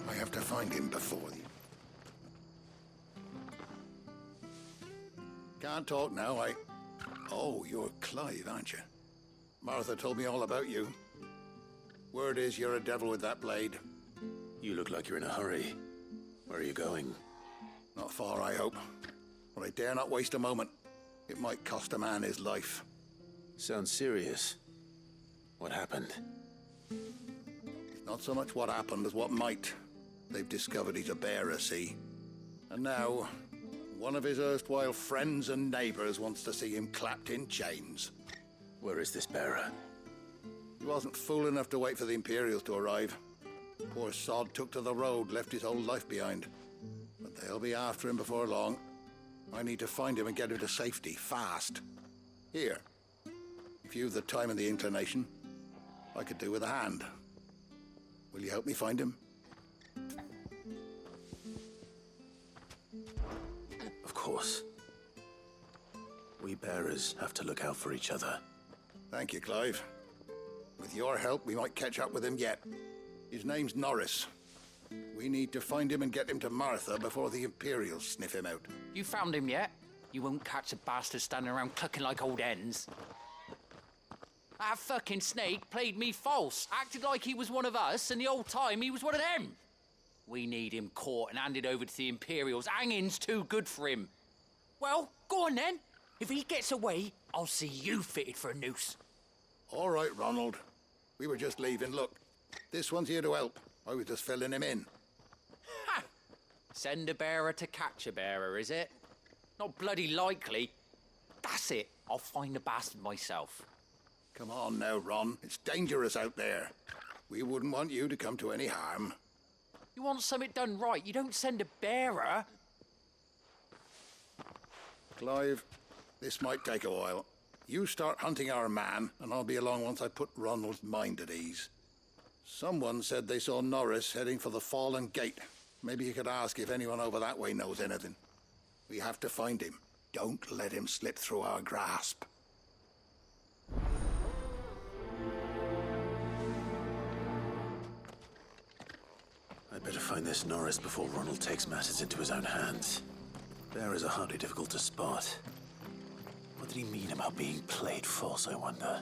I have to find him before the... Can't talk now, Oh, you're Clive, aren't you? Martha told me all about you. Word is you're a devil with that blade. You look like you're in a hurry. Where are you going? Not far, I hope. But I dare not waste a moment. It might cost a man his life. Sounds serious. What happened? It's not so much what happened as what might. They've discovered he's a bearer, see? And now, one of his erstwhile friends and neighbors wants to see him clapped in chains. Where is this bearer? He wasn't fool enough to wait for the Imperials to arrive. Poor sod took to the road, left his whole life behind. But they'll be after him before long. I need to find him and get him to safety, fast. Here, if you've the time and the inclination, I could do with a hand. Will you help me find him? Of course. We bearers have to look out for each other. Thank you, Clive. With your help, we might catch up with him yet. His name's Norris. We need to find him and get him to Martha before the Imperials sniff him out. You found him yet? You won't catch a bastard standing around clucking like old hens. That fucking snake played me false, acted like he was one of us, and the whole time he was one of them. We need him caught and handed over to the Imperials. Hanging's too good for him. Well, go on then. If he gets away, I'll see you fitted for a noose. All right, Ronald. We were just leaving. Look, this one's here to help. I was just filling him in. Ha! Send a bearer to catch a bearer, is it? Not bloody likely. That's it. I'll find the bastard myself. Come on now, Ron. It's dangerous out there. We wouldn't want you to come to any harm. You want something done right, you don't send a bearer. Clive, this might take a while. You start hunting our man, and I'll be along once I put Ronald's mind at ease. Someone said they saw Norris heading for the Fallen Gate. Maybe you could ask if anyone over that way knows anything. We have to find him. Don't let him slip through our grasp. I'd better find this Norris before Ronald takes matters into his own hands. Bearers are hardly difficult to spot. What did he mean about being played false, I wonder?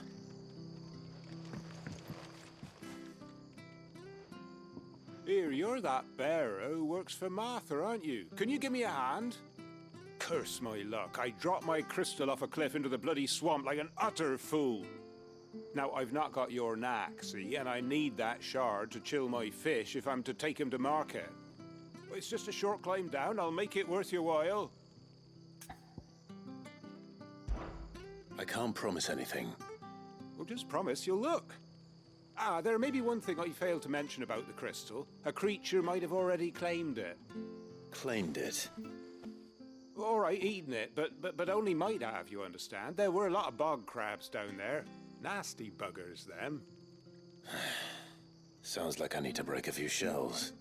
Here, you're that bearer who works for Martha, aren't you? Can you give me a hand? Curse my luck. I dropped my crystal off a cliff into the bloody swamp like an utter fool. Now, I've not got your knack, see, and I need that shard to chill my fish if I'm to take him to market. It's just a short climb down. I'll make it worth your while. I can't promise anything. Well, just promise you'll look. Ah, there may be one thing I failed to mention about the crystal. A creature might have already claimed it. Claimed it? All right, eaten it, but only might have, you understand. There were a lot of bog crabs down there. Nasty buggers, them. Sounds like I need to break a few shells.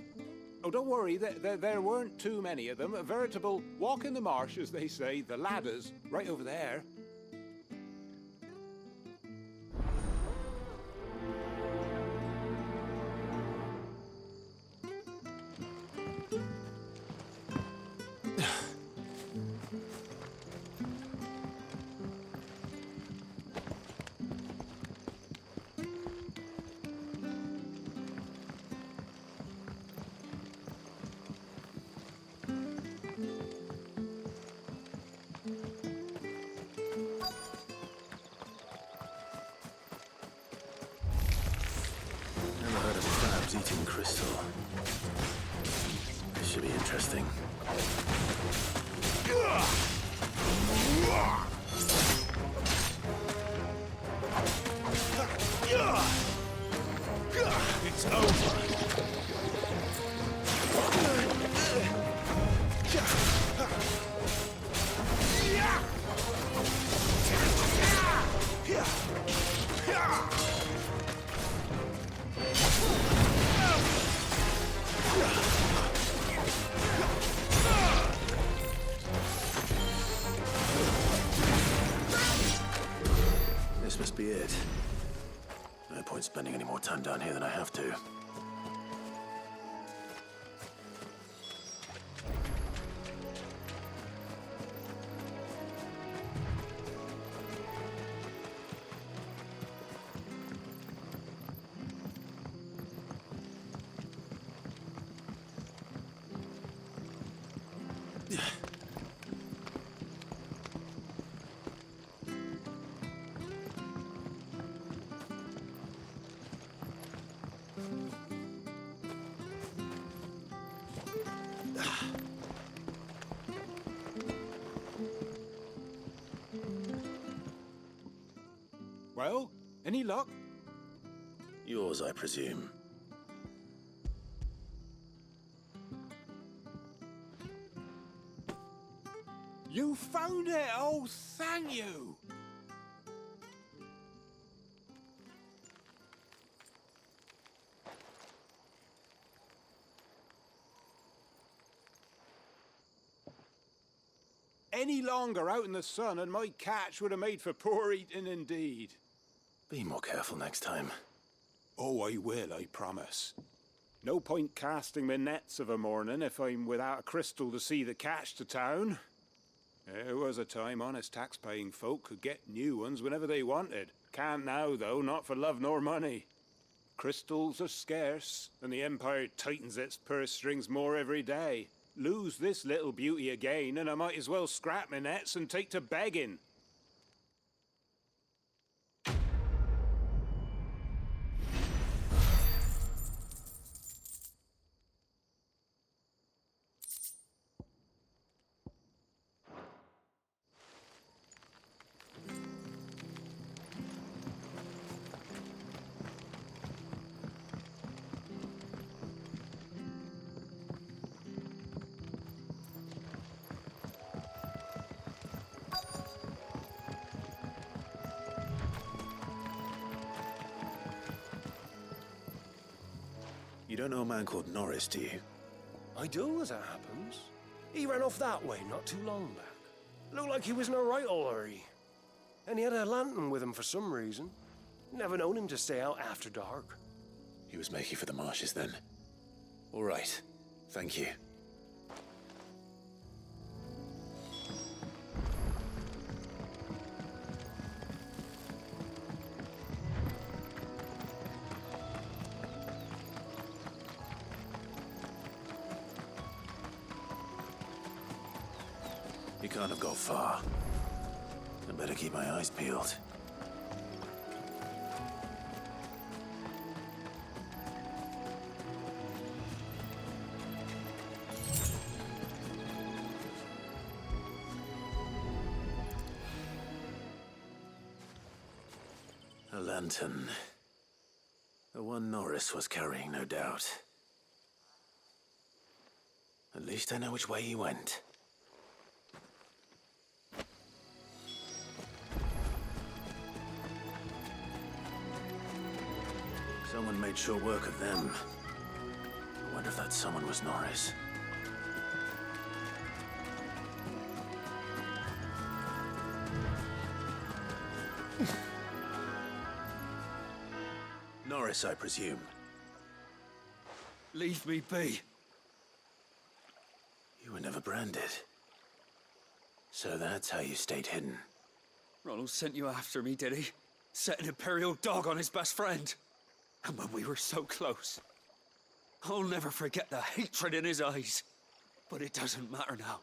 Oh, don't worry, there weren't too many of them. A veritable walk in the marsh, as they say, the ladders, right over there. Never heard of crabs eating crystal. This should be interesting. It's over. must be it. No point spending any more time down here than I have to. Well, any luck? Yours, I presume. You found it! Oh, thank you! Any longer out in the sun and my catch would have made for poor eating indeed. Be more careful next time. Oh, I will, I promise. No point casting my nets of a morning if I'm without a crystal to see the catch to town. There was a time honest tax-paying folk could get new ones whenever they wanted. Can't now, though, not for love nor money. Crystals are scarce, and the Empire tightens its purse strings more every day. Lose this little beauty again, and I might as well scrap my nets and take to begging. You don't know a man called Norris, do you? I do, as it happens. He ran off that way not too long back. Looked like he was in a right old hurry. And he had a lantern with him for some reason. Never known him to stay out after dark. He was making for the marshes then. All right. Thank you. He can't have got far. I better keep my eyes peeled. A lantern. The one Norris was carrying, no doubt. At least I know which way he went. Someone made short work of them. I wonder if that someone was Norris. Norris, I presume. Leave me be. You were never branded. So that's how you stayed hidden. Ronald sent you after me, did he? Set an Imperial dog on his best friend. And when we were so close, I'll never forget the hatred in his eyes. But it doesn't matter now.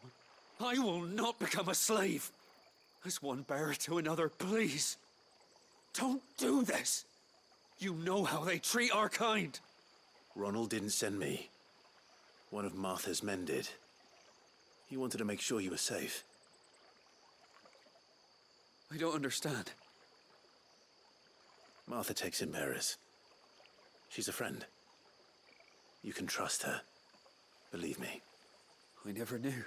I will not become a slave. As one bearer to another, please. Don't do this. You know how they treat our kind. Ronald didn't send me. One of Martha's men did. He wanted to make sure you were safe. I don't understand. Martha takes in bearers. She's a friend. You can trust her. Believe me. I never knew.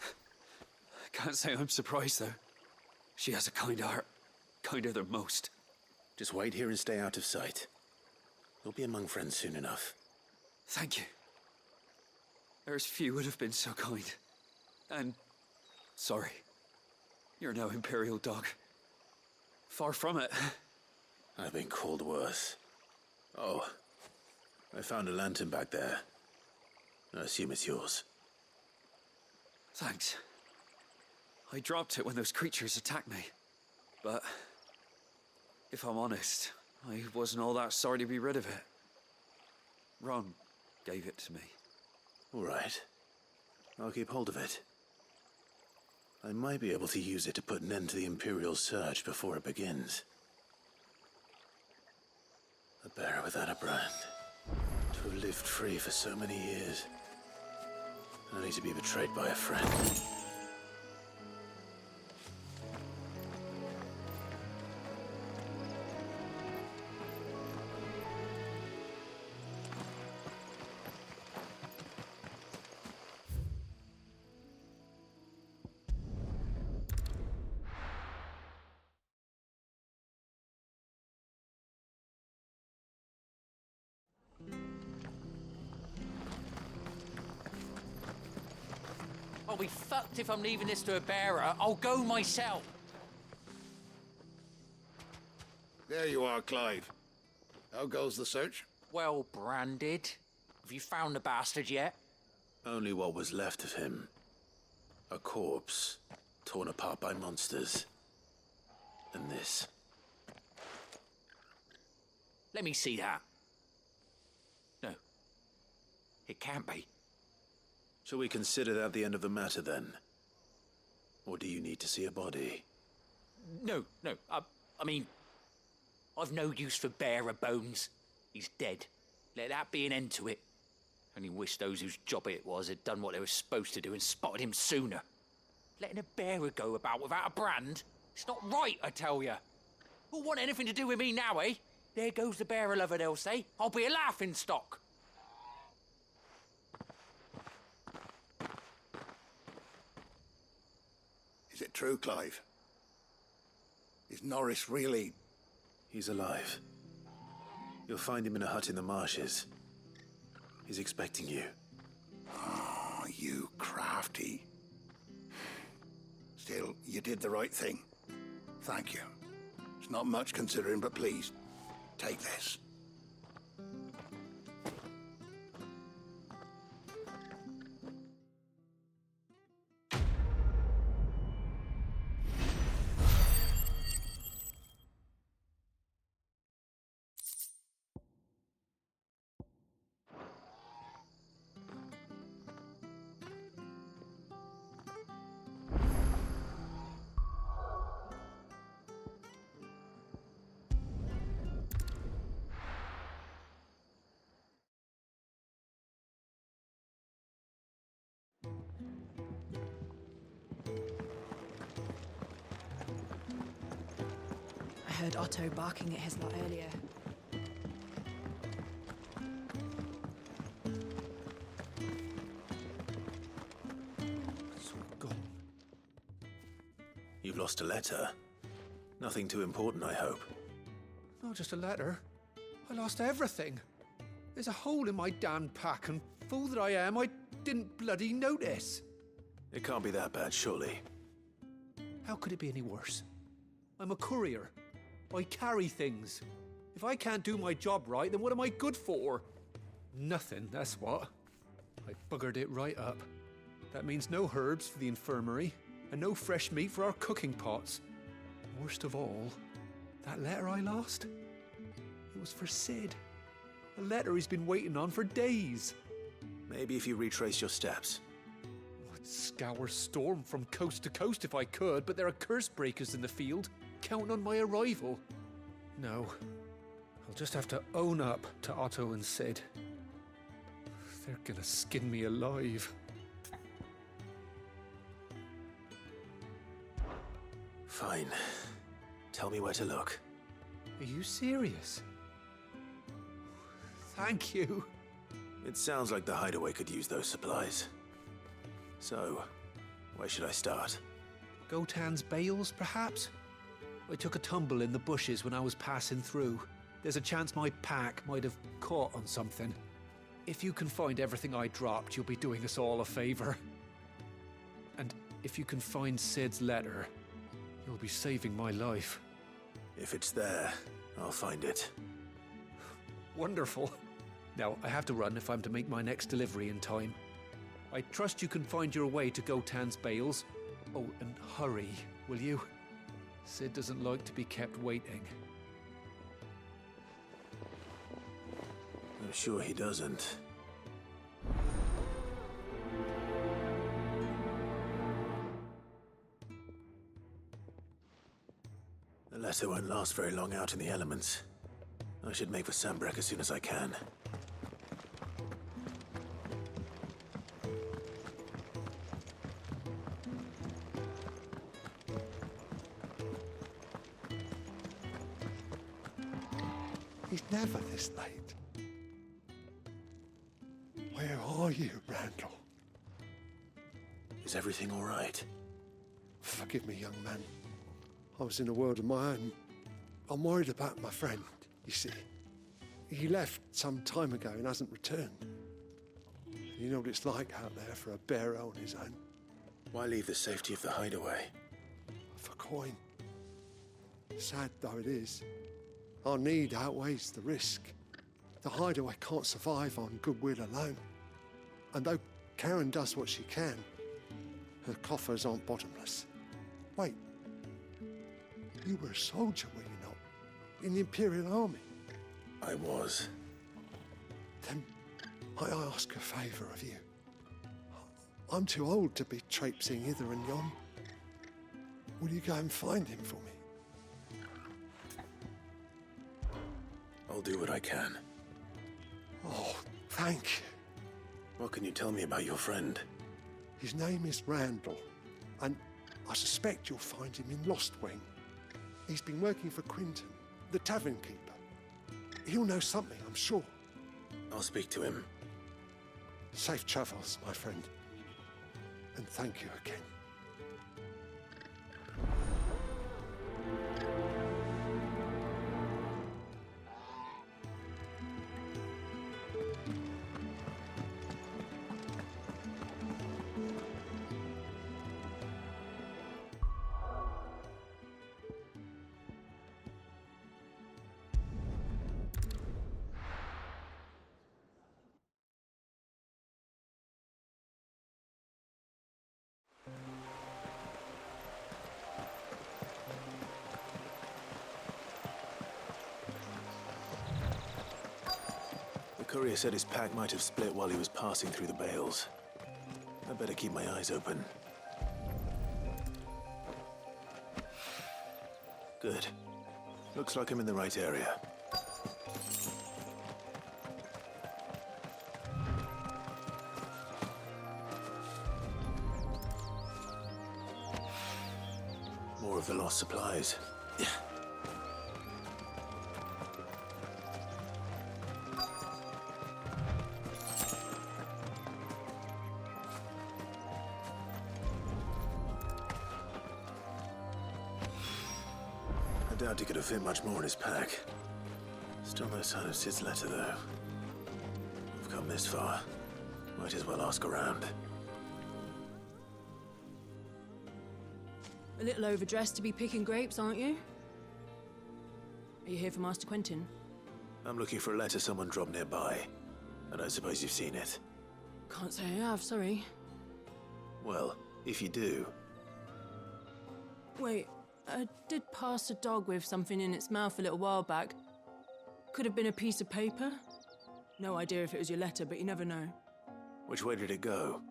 I can't say I'm surprised, though. She has a kind heart. Kinder than most. Just wait here and stay out of sight. You'll be among friends soon enough. Thank you. There's few would have been so kind. And sorry. You're no Imperial dog. Far from it. I've been called worse. Oh, I found a lantern back there. I assume it's yours. Thanks. I dropped it when those creatures attacked me. But if I'm honest, I wasn't all that sorry to be rid of it. Ron gave it to me. All right. I'll keep hold of it. I might be able to use it to put an end to the Imperial Surge before it begins. A bearer without a brand. To have lived free for so many years. Only to be betrayed by a friend. I'll be fucked if I'm leaving this to a bearer. I'll go myself. There you are, Clive. How goes the search? Well branded. Have you found the bastard yet? Only what was left of him. A corpse, torn apart by monsters. And this. Let me see that. No. It can't be. Shall we consider that the end of the matter, then? Or do you need to see a body? No. I mean, I've no use for bearer bones. He's dead. Let that be an end to it. Only wish those whose job it was had done what they were supposed to do and spotted him sooner. Letting a bearer go about without a brand? It's not right, I tell you. Who'll want anything to do with me now, eh? There goes the bearer lover, they'll say. I'll be a laughing stock. Is it true, Clive? Is Norris really... He's alive. You'll find him in a hut in the marshes. He's expecting you. Oh, you crafty. Still, you did the right thing. Thank you. It's not much considering, but please, take this. I heard Otto barking at his lot earlier. It's all gone. You've lost a letter. Nothing too important, I hope. Not just a letter. I lost everything. There's a hole in my damn pack, and fool that I am, I didn't bloody notice. It can't be that bad, surely. How could it be any worse? I'm a courier. I carry things. If I can't do my job right, then what am I good for? Nothing, that's what. I buggered it right up. That means no herbs for the infirmary, and no fresh meat for our cooking pots. Worst of all, that letter I lost? It was for Sid. A letter he's been waiting on for days. Maybe if you retrace your steps. I'd scour Storm from coast to coast if I could, but there are curse breakers in the field, counting on my arrival. No, I'll just have to own up to Otto and Sid. They're gonna skin me alive. Fine. Tell me where to look. Are you serious? Thank you. It sounds like the hideaway could use those supplies. So, where should I start? Gotan's bales, perhaps? I took a tumble in the bushes when I was passing through. There's a chance my pack might have caught on something. If you can find everything I dropped, you'll be doing us all a favor. And if you can find Sid's letter, you'll be saving my life. If it's there, I'll find it. Wonderful. Now, I have to run if I'm to make my next delivery in time. I trust you can find your way to Gotan's bales. Oh, and hurry, will you? Sid doesn't like to be kept waiting. I'm sure he doesn't. The letter won't last very long out in the elements. I should make for Sambrek as soon as I can. He's never this late. Where are you, Randall? Is everything all right? Forgive me, young man. I was in a world of my own. I'm worried about my friend, you see. He left some time ago and hasn't returned. You know what it's like out there for a bearer on his own. Why leave the safety of the hideaway? For coin. Sad though it is, our need outweighs the risk. The hideaway can't survive on goodwill alone. And though Karen does what she can, her coffers aren't bottomless. Wait, you were a soldier, were you not? In the Imperial Army? I was. Then I ask a favour of you. I'm too old to be traipsing hither and yon. Will you go and find him for me? I'll do what I can. Oh, thank you. What can you tell me about your friend? His name is Randall, and I suspect you'll find him in Lost Wing. He's been working for Quinton, the tavern keeper. He'll know something, I'm sure. I'll speak to him. Safe travels, my friend. And thank you again. The courier said his pack might have split while he was passing through the bales. I better keep my eyes open. Good. Looks like I'm in the right area. More of the lost supplies. I doubt he could have fit much more in his pack. Still no sign of Sid's letter, though. We've come this far. Might as well ask around. A little overdressed to be picking grapes, aren't you? Are you here for Master Quentin? I'm looking for a letter someone dropped nearby. I don't suppose you've seen it. Can't say I have, sorry. Well, if you do, Wait, I did pass a dog with something in its mouth a little while back. Could have been a piece of paper. No idea if it was your letter, but you never know. which way did it go?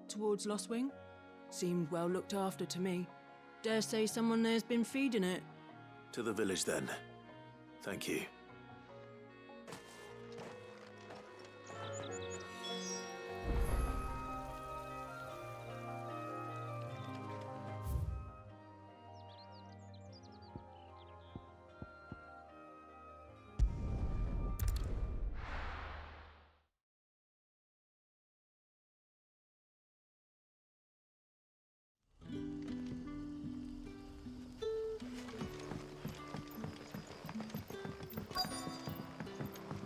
Towards Lost Wing? Seemed well looked after to me. Dare say someone there's been feeding it. To the village, then. Thank you.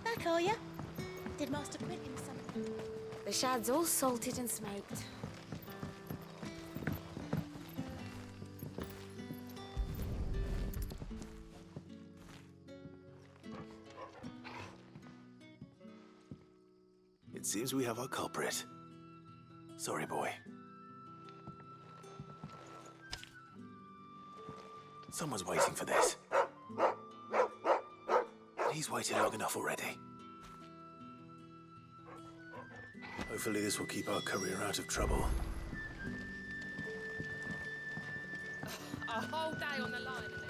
Back, are ya? Did Master Quentin something? The shad's all salted and smoked. seems we have our culprit. Sorry, boy. Someone's waiting for this. He's waited long enough already. Hopefully this will keep our career out of trouble. A whole day on the line of this.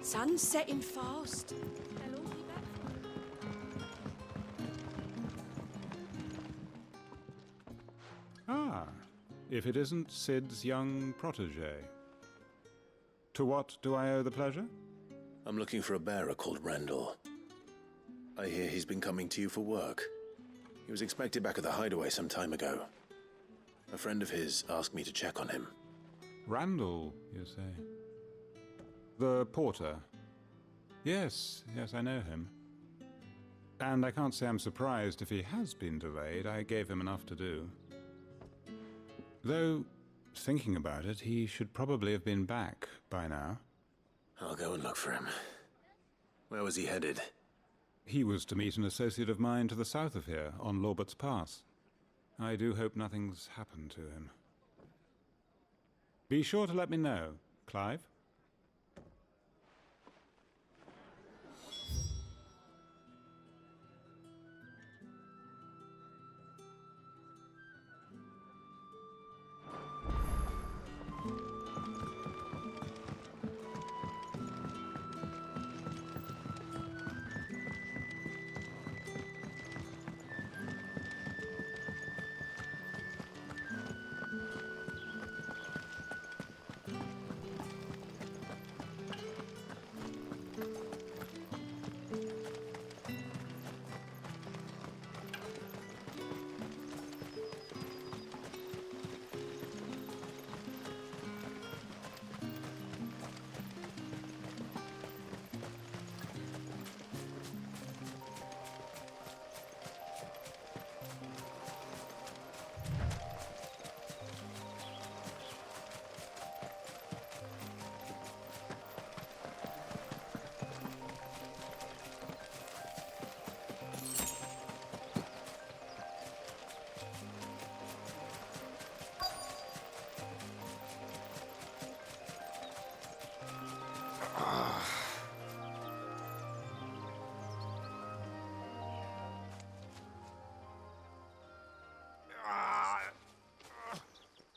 Sun's setting fast. They'll all be back. Ah, if it isn't Sid's young protege. To what do I owe the pleasure? I'm looking for a bearer called Randall. I hear he's been coming to you for work. He was expected back at the hideaway some time ago. A friend of his asked me to check on him. Randall, you say? The porter? Yes, I know him. And I can't say I'm surprised if he has been delayed. I gave him enough to do. Though, thinking about it, he should probably have been back by now. I'll go and look for him. Where was he headed? He was to meet an associate of mine to the south of here, on Lorbert's Pass. I do hope nothing's happened to him. Be sure to let me know, Clive.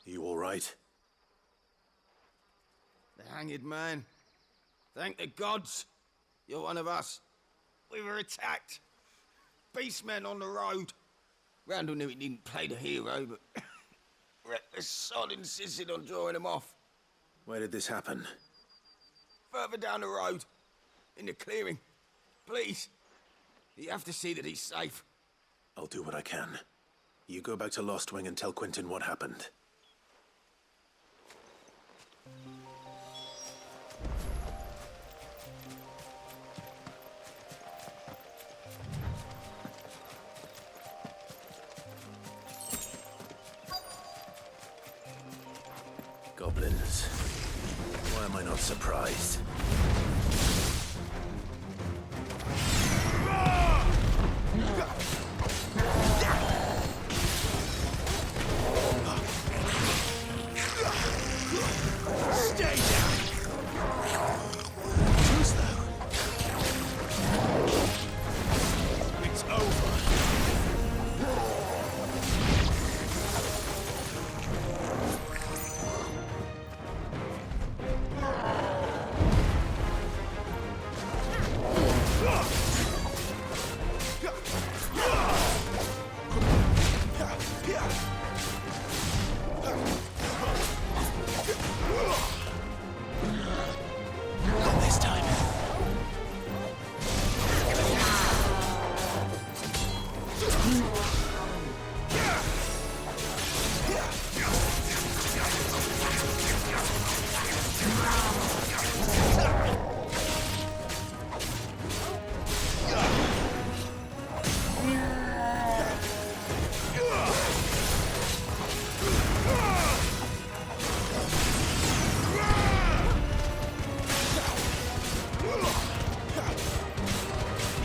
You all right? The hanged man. Thank the gods. You're one of us. We were attacked. Beastmen on the road. Randall knew he didn't play the hero, but reckless sod insisted on drawing him off. Where did this happen? Further down the road. In the clearing. Please. You have to see that he's safe. I'll do what I can. You go back to Lost Wing and tell Quentin what happened. Goblins. Why am I not surprised? Stay down! Choose though. It's over.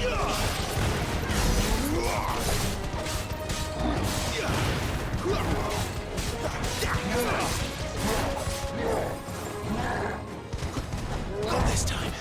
Not this time.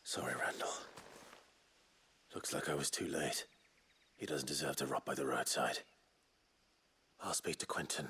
Sorry, Randall. Looks like I was too late. He doesn't deserve to rot by the roadside. I'll speak to Quentin.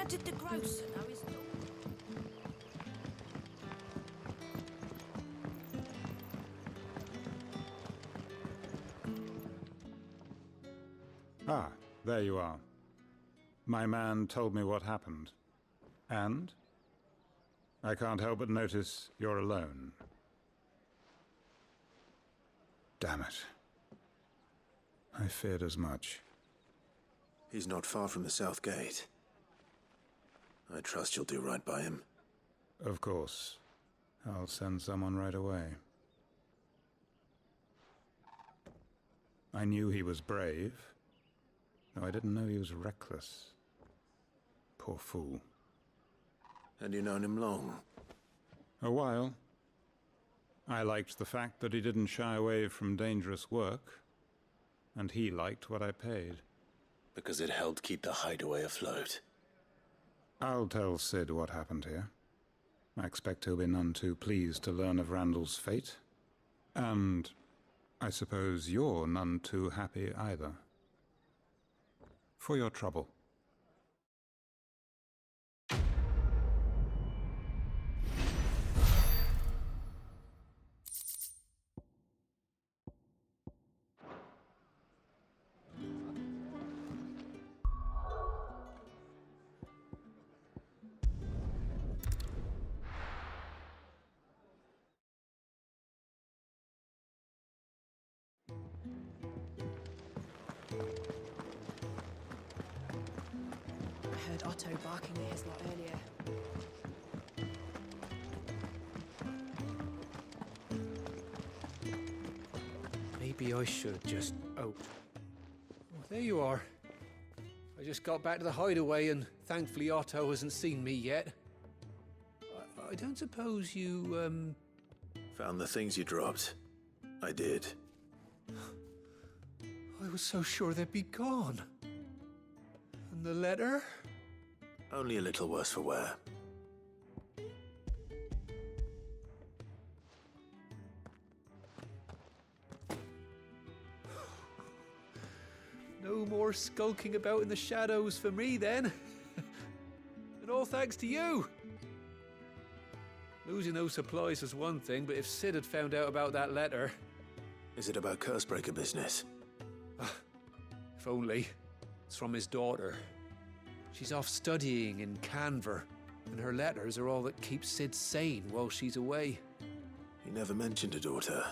Did the grocer know his dog? Ah, there you are. My man told me what happened. And? I can't help but notice you're alone. Damn it. I feared as much. He's not far from the South Gate. I trust you'll do right by him. Of course. I'll send someone right away. I knew he was brave, though I didn't know he was reckless. Poor fool. And you known him long? A while. I liked the fact that he didn't shy away from dangerous work, and he liked what I paid. Because it helped keep the hideaway afloat. I'll tell Sid what happened here. I expect he'll be none too pleased to learn of Randall's fate. And I suppose you're none too happy either. For your trouble. I heard Otto barking at his lot earlier. Maybe I should just... Oh, there you are. I just got back to the hideaway and thankfully Otto hasn't seen me yet. I don't suppose you, Found the things you dropped. I did. I was so sure they'd be gone. And the letter? Only a little worse for wear. No more skulking about in the shadows for me then. And all thanks to you. Losing those supplies was one thing, but if Sid had found out about that letter... Is it about Cursebreaker business? If only. It's from his daughter. She's off studying in Canver, and her letters are all that keeps Sid sane while she's away. He never mentioned a daughter.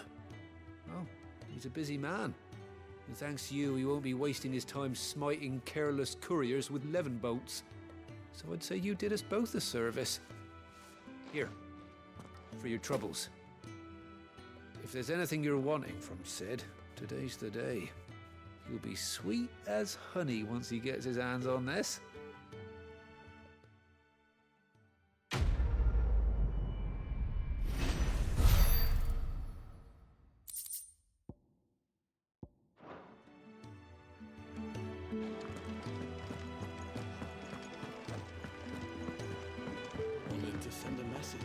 Oh, he's a busy man. And thanks to you, he won't be wasting his time smiting careless couriers with levin boats. So I'd say you did us both a service. Here, for your troubles. If there's anything you're wanting from Sid, today's the day. He'll be sweet as honey once he gets his hands on this. Wanted to send a message.